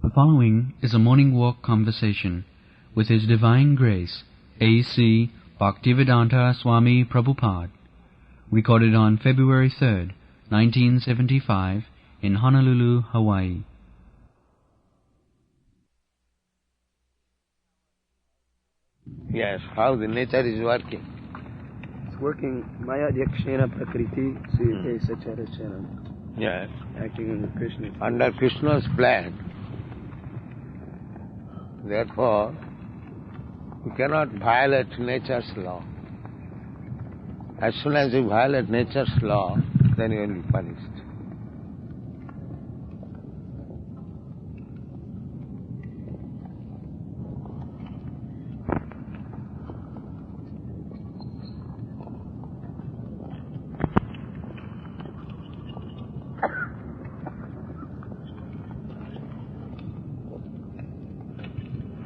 The following is a morning walk conversation with His Divine Grace, A.C. Bhaktivedanta Swami Prabhupada, recorded on February 3rd, 1975, in Honolulu, Hawaii. Yes, how the nature is working. It's working Maya Yakshena Prakriti Suyate Sacharachana. Yes. Acting under Krishna. Under Krishna's plan. Therefore, you cannot violate nature's law. As soon as you violate nature's law, then you will be punished.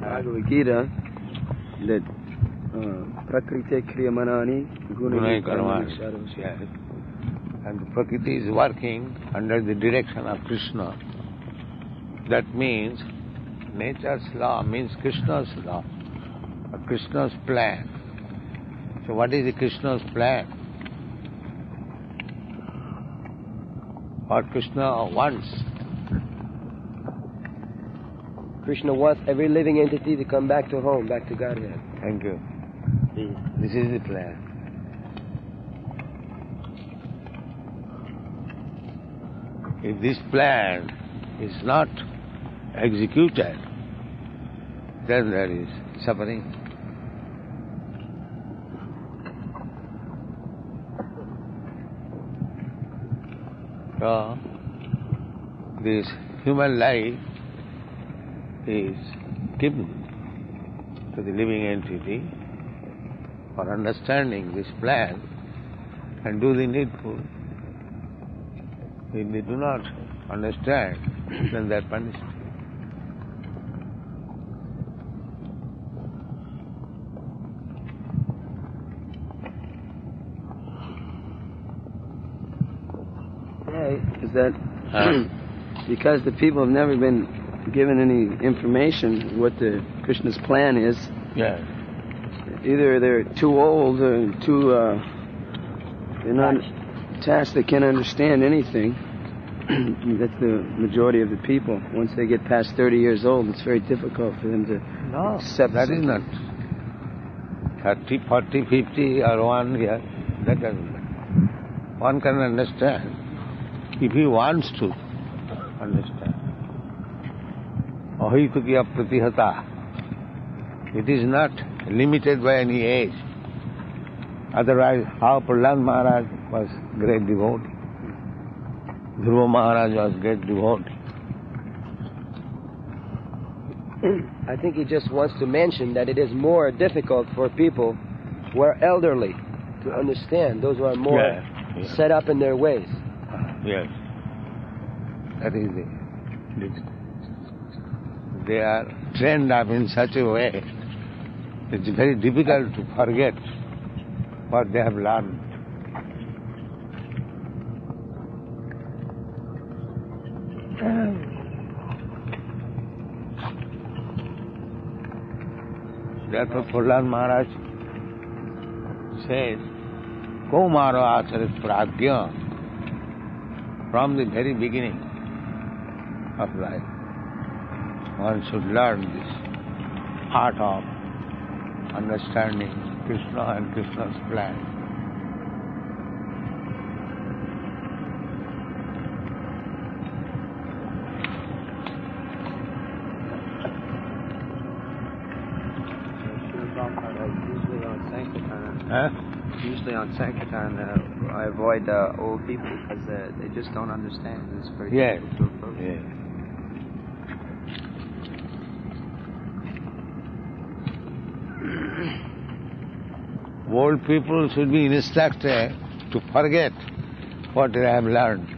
Bhagavad Gita, that Prakriti Kriyamanani Gunai Karmani. Yes. And the Prakriti is working under the direction of Krishna. That means nature's law means Krishna's law, or Krishna's plan. So what is the Krishna's plan? What Krishna wants? Krishna wants every living entity to come back to home, back to Godhead. Thank you. This is the plan. If this plan is not executed, then there is suffering. So, this human life is given to the living entity for understanding this plan and do the needful. If they do not understand, then they are punished. Is that because the people have never been given any information what the Krishna's plan is? Yes. Either they're too old or they're not attached, they can't understand anything. That's the majority of the people. Once they get past 30 years old, it's very difficult for them to accept. That is not 30, 40, 50 or 1 year. That doesn't matter. One can understand if he wants to understand. Ahitukiya pratihata. It is not limited by any age. Otherwise, how Prahlad Maharaj was great devotee. Dhruva Maharaj was great devotee. I think he just wants to mention that it is more difficult for people who are elderly to understand, those who are more set up in their ways. Yes. That is it. They are trained up in such a way, it's very difficult to forget what they have learned. Therefore, Prahlad Maharaj says, Kaumaro acharit pragya, from the very beginning of life. One should learn this art of understanding Krishna and Krishna's plan. Usually on Sankirtan, I avoid old people because they just don't understand. It's very difficult to approach. Yes. Old people should be instructed to forget what they have learned.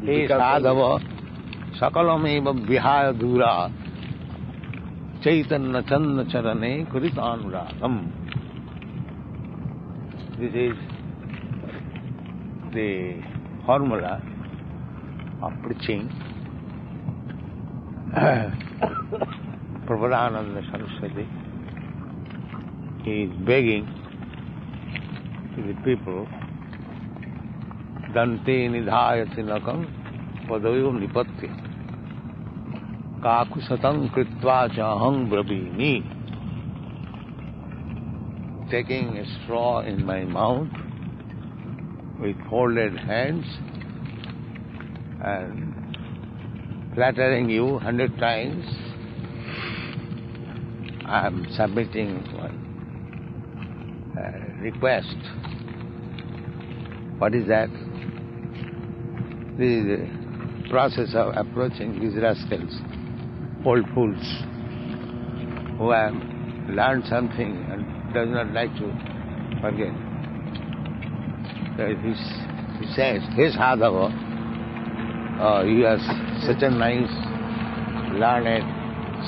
He sadhava sakalameva vihaya dura chaitanya channa charane kuritanuragam. This is the formula of preaching Prabhupada Saraswati, he is begging to the people, Dante nidhayati nakam padayo nipatti kakusatam kritva chaham brabini. Taking a straw in my mouth with folded hands and flattering you 100 times, I am submitting one request. What is that? This is the process of approaching these rascals, old fools, who have learned something and does not like to forget. So he says, "Hey Sadhava, you are such a nice, learned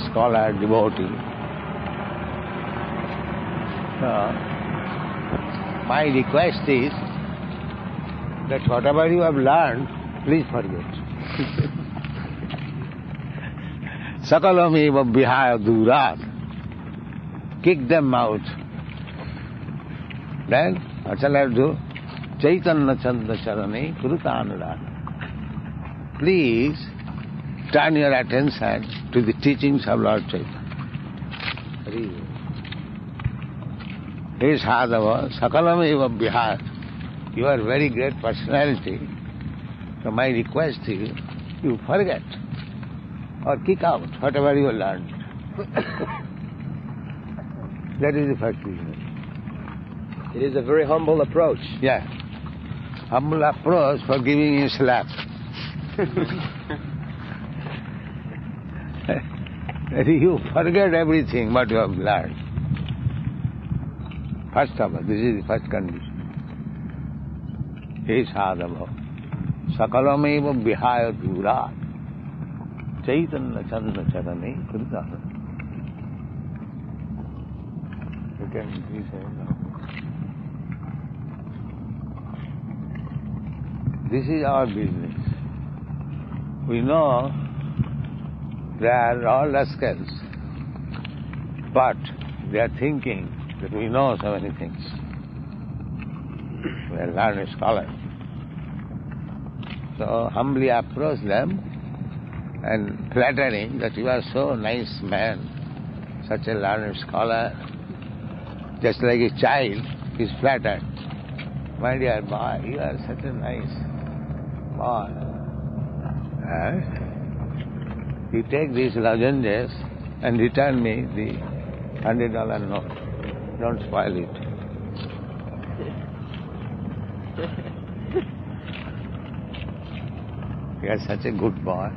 scholar, devotee. My request is that whatever you have learned, please forget. Sakalam eva vihaya durat. Kick them out. Then, what shall I do? Chaitanya chanda charane kurutanada. Please turn your attention to the teachings of Lord Chaitanya. Hey Sadhava, Sakalam eva vihaya. You are a very great personality. So my request is, you forget or kick out whatever you learned. That is the first business. It is a very humble approach. Yeah. Humble approach for giving you slap. You forget everything what you have learned. First of all, this is the first condition. He Sadhava. Sakalameva vihaya durat. Chaitanya chanda charane kuritana. You can be saying now. This is our business. We know they are all rascals, but they are thinking that we know so many things. We are learned scholars. So humbly approach them and flattering that you are so nice man, such a learned scholar, just like a child is flattered. My dear boy, you are such a nice boy. You take these lozenges and return me the $100 note. Don't spoil it. You are such a good boy.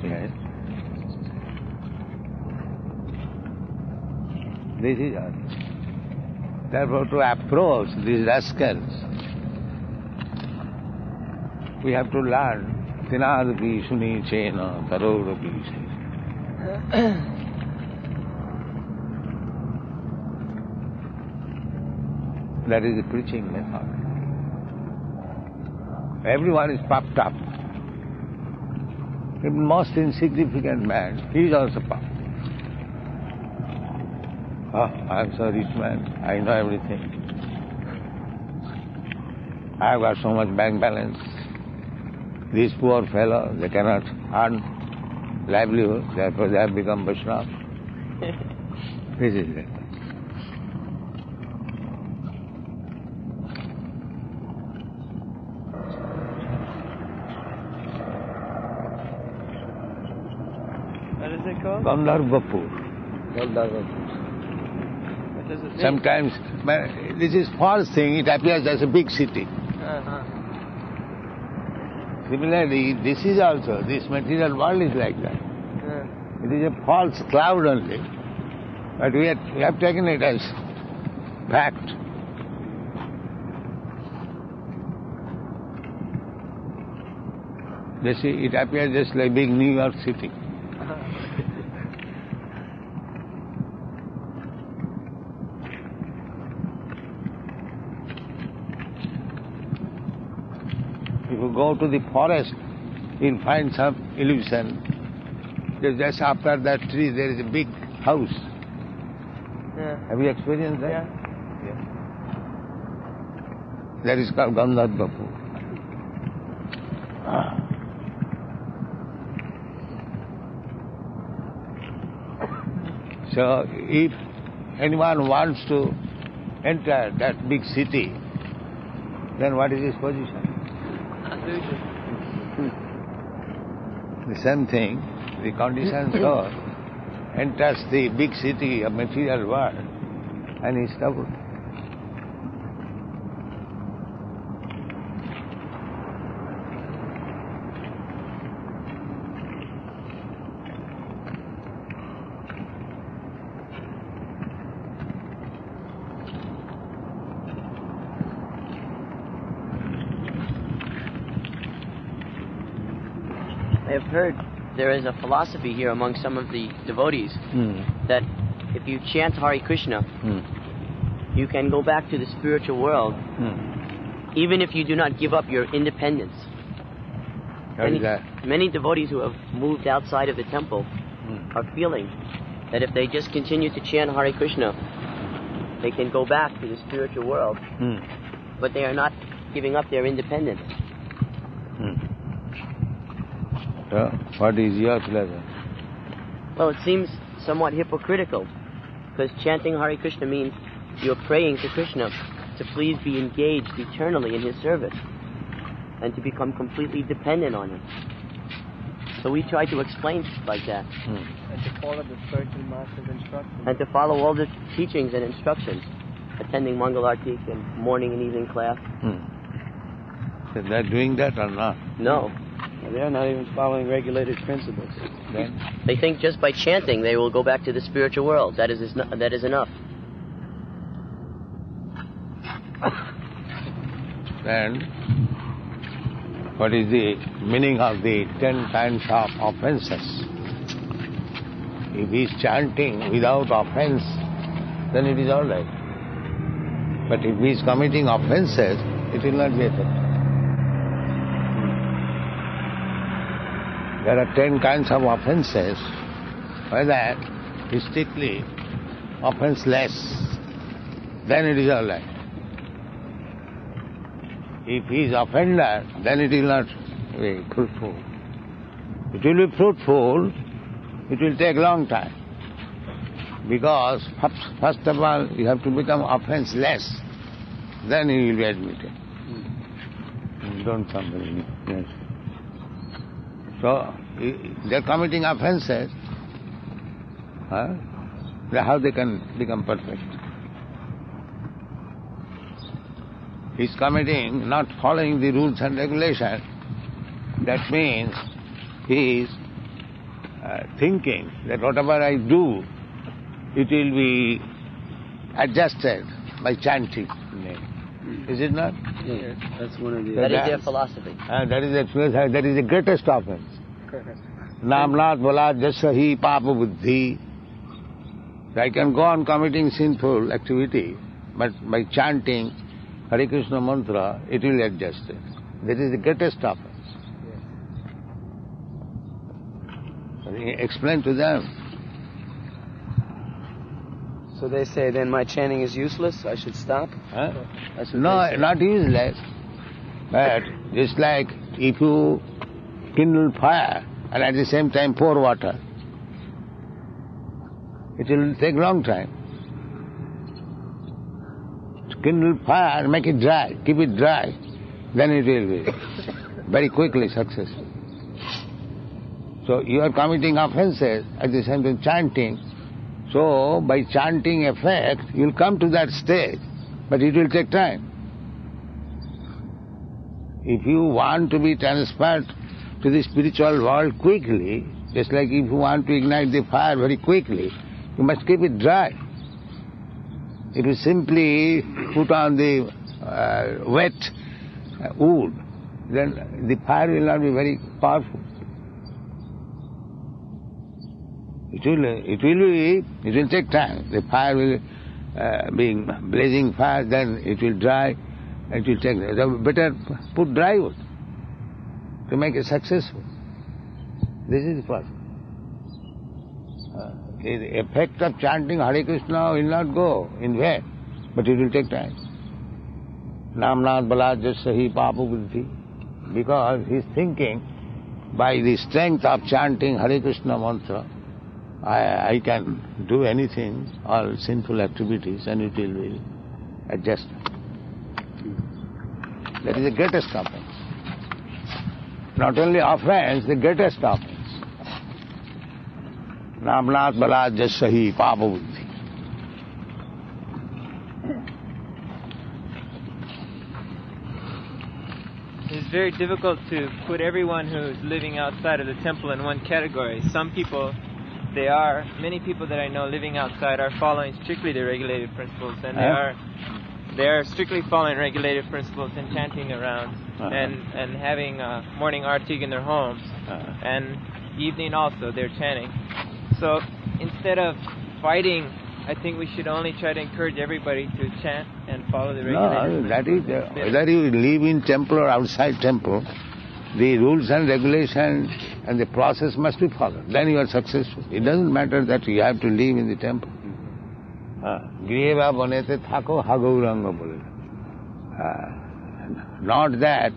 Yes. This is all. Therefore, to approach these rascals, we have to learn Tinadapi Suni Chena Tarodapi. That is the preaching method. Everyone is puffed up. The most insignificant man, he is also puffed. Oh, I am so rich man, I know everything. I have got so much bank balance. These poor fellows, they cannot earn livelihood, therefore they have become Vaishnava. This is it. What is it called? Gandharvapur. Gandharvapur. Sometimes, this is false thing, it appears as a big city. Similarly, this is also, this material world is like that. It is a false cloud only, but we have taken it as fact. You see, it appears just like big New York City. If you go to the forest, you'll find some illusion. Just after that tree there is a big house. Yeah. Have you experienced that? Yeah. That is called Gandhad Bapu. So if anyone wants to enter that big city, then what is his position? The same thing, the conditions are enters the big city of material world and he is troubled. I have heard there is a philosophy here among some of the devotees that if you chant Hare Krishna, you can go back to the spiritual world even if you do not give up your independence. Many devotees who have moved outside of the temple are feeling that if they just continue to chant Hare Krishna, they can go back to the spiritual world, but they are not giving up their independence. So, what is your pleasure? Well, it seems somewhat hypocritical, because chanting Hare Krishna means you're praying to Krishna to please be engaged eternally in his service and to become completely dependent on him. So we try to explain like that. And to follow the spiritual master's instructions. And to follow all the teachings and instructions, attending Mangal Arti and morning and evening class. So they're doing that or not? No. They're not even following regulated principles. Then? They think just by chanting they will go back to the spiritual world. That is enough. Then, what is the meaning of the 10 kinds of offenses? If he is chanting without offense, then it is all right. But if he is committing offenses, it will not be effective. There are 10 kinds of offenses, whether he is strictly offenseless, then it is all right. If he is offender, then it will not be fruitful. It will be fruitful, it will take long time. Because first of all, you have to become offenseless, then you will be admitted. Don't somebody. Yes. So, they are committing offenses. How they can become perfect? He is committing, not following the rules and regulations. That means he is thinking that whatever I do, it will be adjusted by chanting. Is it not? Yes, that's one of the... That is their philosophy. That is the greatest offense. Namnath bola jasahi papa buddhi. I can go on committing sinful activity, but by chanting Hare Krishna mantra, it will adjust it. That is the greatest offense. Yes. Explain to them. So they say, then my chanting is useless, I should stop? No, not useless. But just like if you kindle fire and at the same time pour water, it will take long time. To kindle fire, make it dry, keep it dry, then it will be very quickly successful. So you are committing offenses at the same time chanting. So by chanting effect, you will come to that stage, but it will take time. If you want to be transferred to the spiritual world quickly, just like if you want to ignite the fire very quickly, you must keep it dry. If you simply put on the wet wood, then the fire will not be very powerful. It will take time. The fire will be blazing fire, then it will dry. It will take. So better put dry wood to make it successful. This is the process. The effect of chanting Hare Krishna will not go in vain, but it will take time. Namnath balad jasahi papa buddhi. Because he is thinking, by the strength of chanting Hare Krishna mantra, I can do anything, all sinful activities, and it will adjust. That is the greatest offense. Not only offense, the greatest offense. Namnath balad jasahi papa buddhi. It's very difficult to put everyone who's living outside of the temple in one category. Some people, many people that I know living outside are following strictly the regulated principles, and they are strictly following regulated principles and chanting around and having morning arti in their homes, and evening also they're chanting. So instead of fighting, I think we should only try to encourage everybody to chant and follow the regulations. No, that is, whether you live in temple or outside temple, the rules and regulations and the process must be followed. Then you are successful. It doesn't matter that you have to live in the temple. Griheva banete thako hagauranga bole. Not that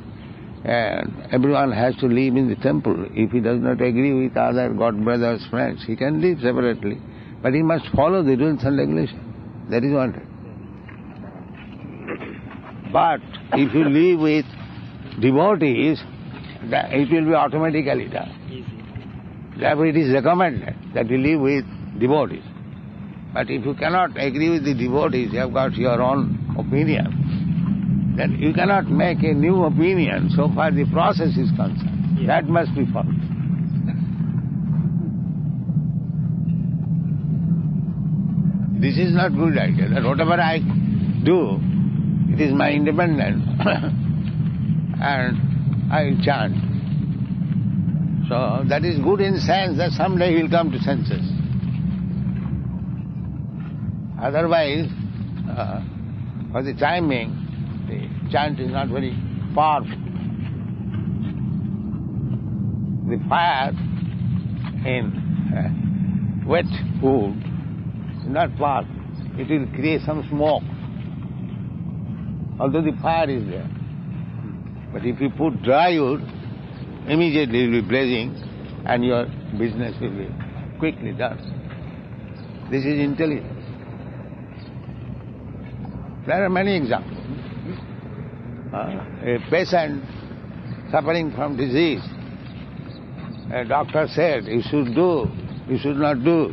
everyone has to live in the temple. If he does not agree with other God brothers, friends, he can live separately. But he must follow the rules and regulations. That is wanted. But if you live with devotees, it will be automatically done. Therefore it is recommended that you live with devotees. But if you cannot agree with the devotees, you have got your own opinion, then you cannot make a new opinion so far the process is concerned. Yeah. That must be followed. This is not good idea, that whatever I do, it is my independence and I chant. So that is good in sense that someday he will come to senses. Otherwise, for the timing, the chant is not very powerful. The fire in wet wood is not powerful. It will create some smoke, although the fire is there. But if you put dry wood, immediately it will be blazing and your business will be quickly done. This is intelligence. There are many examples. A patient suffering from disease, a doctor said, you should do, you should not do.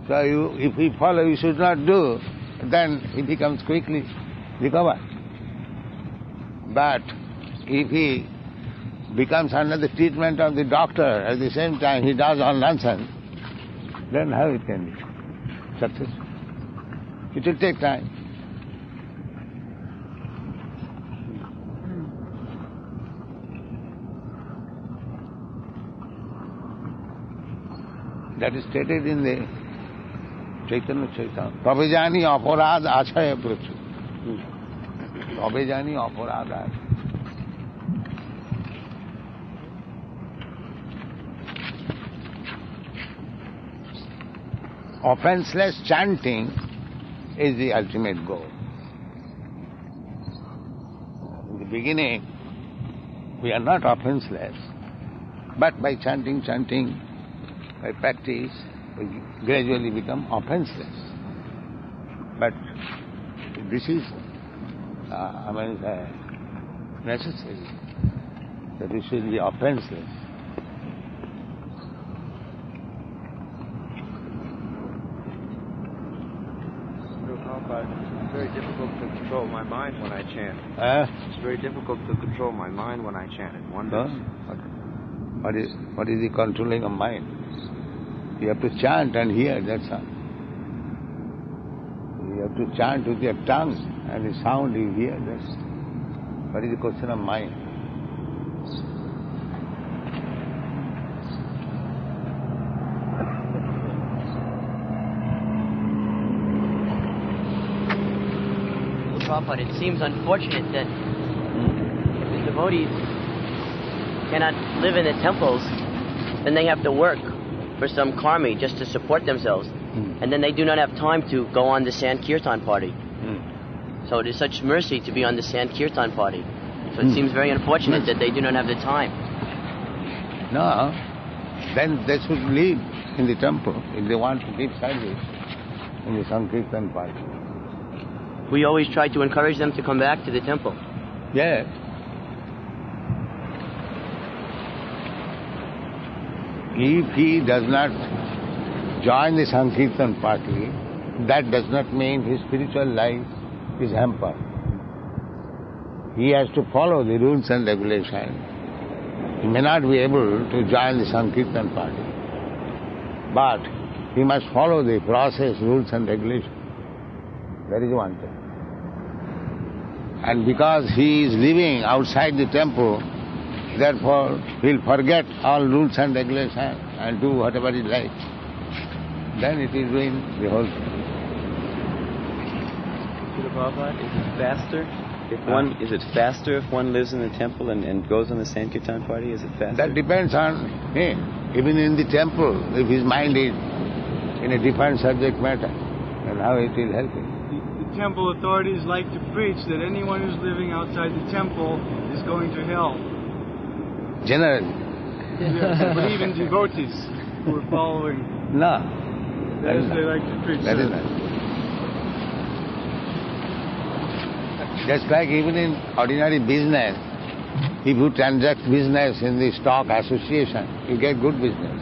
So if we follow, you should not do, then he becomes quickly recovered. But if he becomes under the treatment of the doctor, at the same time he does all nonsense, then how it can be successful? It will take time. That is stated in the Chaitanya Chaitanya. Tabejani aparad achaya prachu. Tabejani aparad achaya. Offenseless chanting is the ultimate goal. In the beginning, we are not offenseless, but by chanting, by practice, we gradually become offenseless. But this is, necessary, that we should be offenseless. It's very difficult to control my mind when I chant. It's very difficult to control my mind when I chant. It wonders. What is the controlling of mind? You have to chant and hear, that's all. You have to chant with your tongue and the sound you hear, that's all. What is the question of mind? Prabhupada, it seems unfortunate that the devotees cannot live in the temples, then they have to work for some karma just to support themselves. And then they do not have time to go on the Sankirtan party. So it is such mercy to be on the Sankirtan party. So it seems very unfortunate that they do not have the time. No, then they should live in the temple if they want to give service in the Sankirtan party. We always try to encourage them to come back to the temple. Yes. If he does not join the Sankirtan party, that does not mean his spiritual life is hampered. He has to follow the rules and regulations. He may not be able to join the Sankirtan party, but he must follow the process, rules and regulations. That is one thing. And because he is living outside the temple, therefore he'll forget all rules and regulations and do whatever he likes. Then it will ruin the whole thing. Prabhupada, is it faster? Is it faster if one lives in the temple and goes on the Sankirtan party? Is it faster? That depends on him. Even in the temple, if his mind is in a different subject matter, then how it will help him. The temple authorities like to preach that anyone who's living outside the temple is going to hell. Generally. Yes, but even devotees who are following, No. as they like to preach. That is not. Just like even in ordinary business, if you transact business in the stock association, you get good business.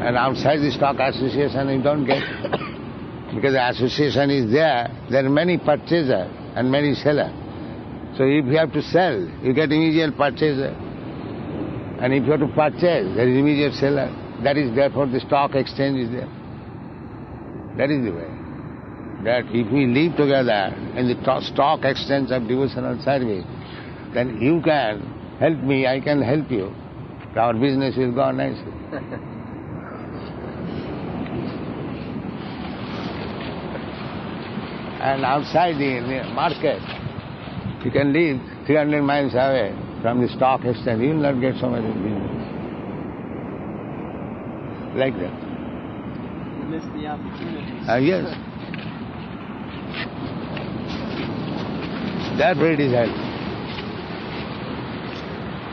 And outside the stock association, you don't get. Because the association is there are many purchasers and many sellers. So if you have to sell, you get immediate purchaser. And if you have to purchase, there is immediate seller. That is therefore the stock exchange is there. That is the way. That if we live together in the stock exchange of devotional service, then you can help me, I can help you. Our business will go nicely. And outside the market, you can live 300 miles away from the stock exchange. You will not get so much business. Like that. You miss the opportunities. Yes. Therefore it is help.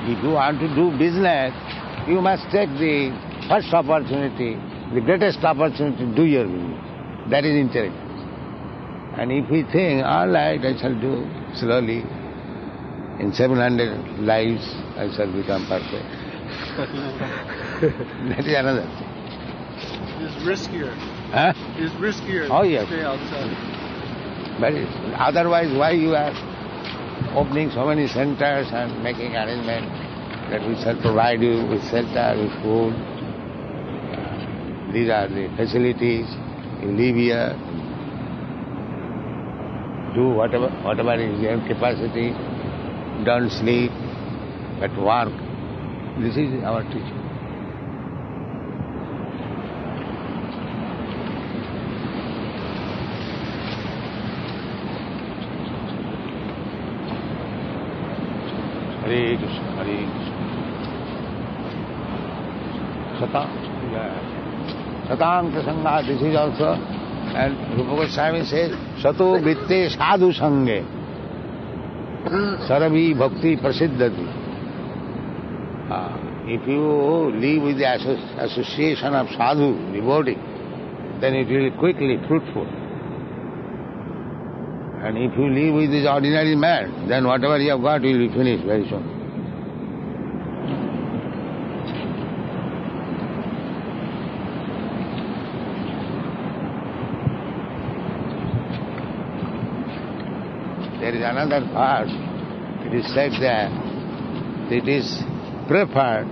If you want to do business, you must take the first opportunity, the greatest opportunity to do your business. That is intelligence. And if we think, all right, I shall do slowly, in 700 lives I shall become perfect. That is another thing. It's riskier. Huh? It's riskier Oh, to yes. stay outside. But otherwise, why you are opening so many centers and making arrangements that we shall provide you with shelter, with food. These are the facilities. You live here, do whatever is your capacity. Don't sleep, but work. This is our teaching. Hare Krishna, Hare Krishna. Satang Prasanga, this is also, and Rupa Goswami says, Sato Vitte Sadhu Sange, Sarabhi Bhakti Prasiddhati. If you live with the association of sadhu, devotee, then it will be quickly fruitful. And if you live with this ordinary man, then whatever you have got will be finished very soon. There is another part. It is said that it is preferred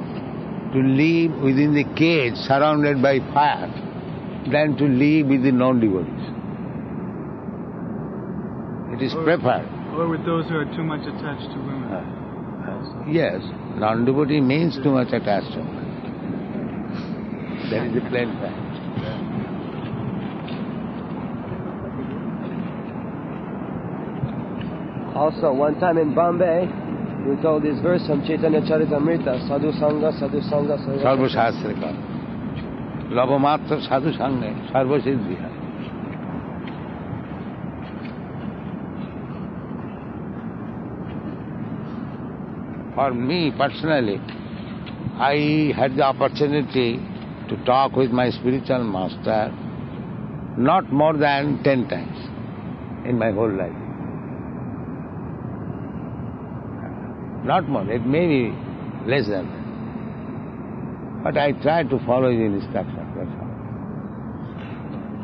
to live within the cage surrounded by fire than to live with the non-devotees. It is preferred. Or with those who are too much attached to women. Yes, non-devotee means too much attached to women. That is the plain fact. Also, one time in Bombay, we told this verse from Chaitanya Charitamrita, Sadhu Sangha, Sadhu Sangha, Sadhu Sarva Shastrika. Lavamatra sadhu sange sarva siddhiha. For me personally, I had the opportunity to talk with my spiritual master not more than 10 times in my whole life. Not more, it may be less than that. But I tried to follow his instructions, that's all.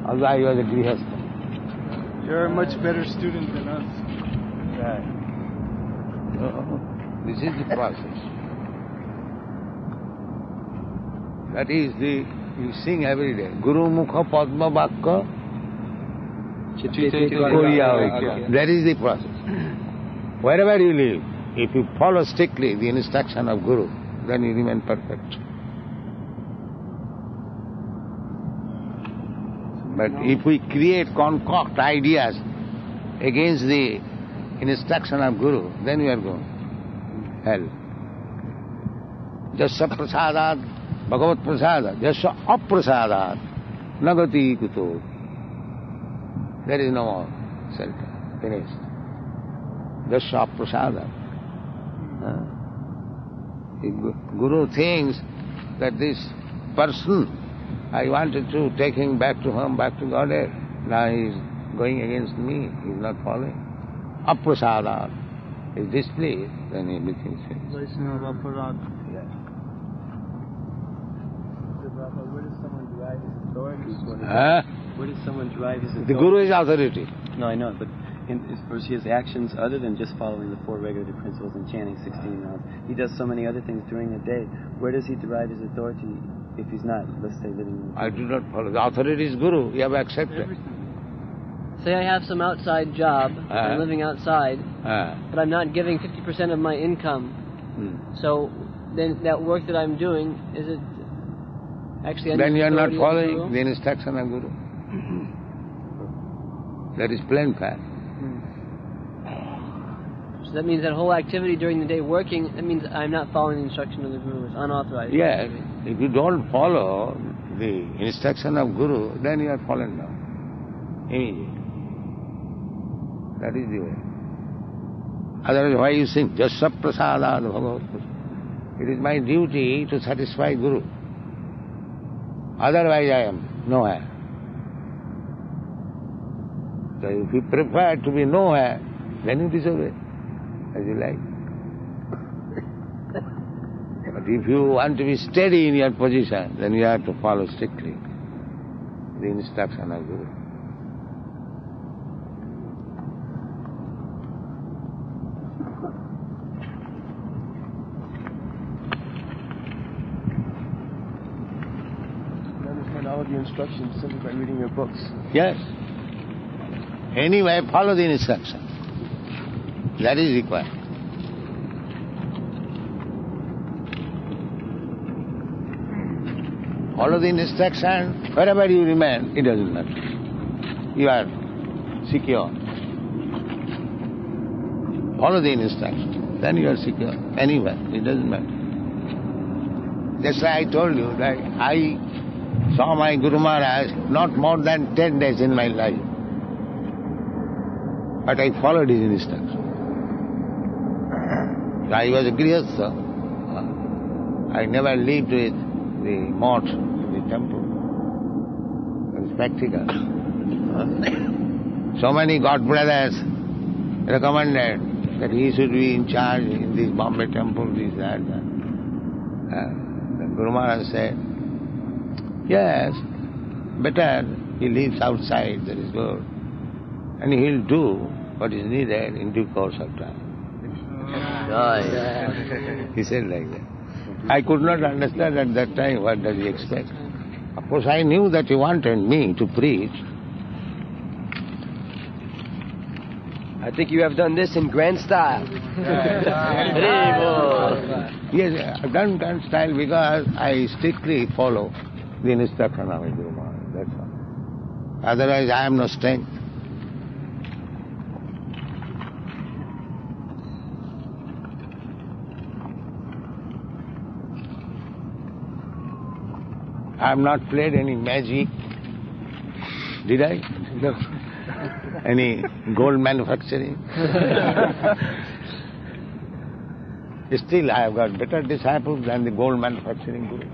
Although I was a grihastha. You're a much better student than us. Right. So, this is the process. That is the, you sing every day. Guru Mukha Padma Vakka Koriya. That is the process. Wherever you live, if you follow strictly the instruction of Guru, then you remain perfect. But if we concoct ideas against the instruction of Guru, then we are going hell. Jasya prasadat bhagavat prasadat, jasya aprasadat nagati kuto. There is no more shelter. Finished. Jasya aprasadat. If Guru thinks that this person, I wanted to take him back to home, back to Godhead, now he is going against me, he is not following. Aprasadat. If displeased, then everything is finished. Vaishnava Aparad. Yes. Where does someone derive his authority? Huh? Where does someone derive his authority? The Guru is authority. No, I know, but for his actions other than just following the 4 regulative principles and chanting 16 rounds, he does so many other things during the day. Where does he derive his authority if he's not, let's say, living in... I do not follow. The authority is Guru. You have accepted. Say I have some outside job, I'm living outside, but I'm not giving 50% of my income. So then that work that I'm doing, is it actually... Then you are not following the instruction of Guru. That is plain fact. So that means that whole activity during the day working, that means I'm not following the instruction of the Guru. It's unauthorized. Yes. If you don't follow the instruction of Guru, then you are fallen down. Immediately. That is the way. Otherwise, why you sing? Jasya prasadad bhagavat. It is my duty to satisfy Guru. Otherwise I am nowhere. So if you prefer to be nowhere, then you disobey, as you like. But if you want to be steady in your position, then you have to follow strictly the instruction of Guru. You understand all of your instructions simply by reading your books. Yes. Anyway, follow the instruction. That is required. Follow the instruction, wherever you remain, it doesn't matter. You are secure. Follow the instruction, then you are secure. Anywhere, it doesn't matter. That's why I told you that I saw my Guru Maharaj not more than 10 days in my life. But I followed his instruction. I was a grihastha. I never lived with the moth, the temple. It was practical. So many God brothers recommended that he should be in charge in this Bombay temple, this, that. The Guru Maharaj said, yes, better he lives outside, that is good. And he'll do what is needed in due course of time. He said like that. I could not understand at that time what does he expect. Of course I knew that he wanted me to preach. I think you have done this in grand style. Yes, I've done grand style because I strictly follow the instruction of Guru Maharaj, that's all. Otherwise I have no strength. I have not played any magic. Did I? No. Any gold manufacturing? Still, I have got better disciples than the gold manufacturing guru.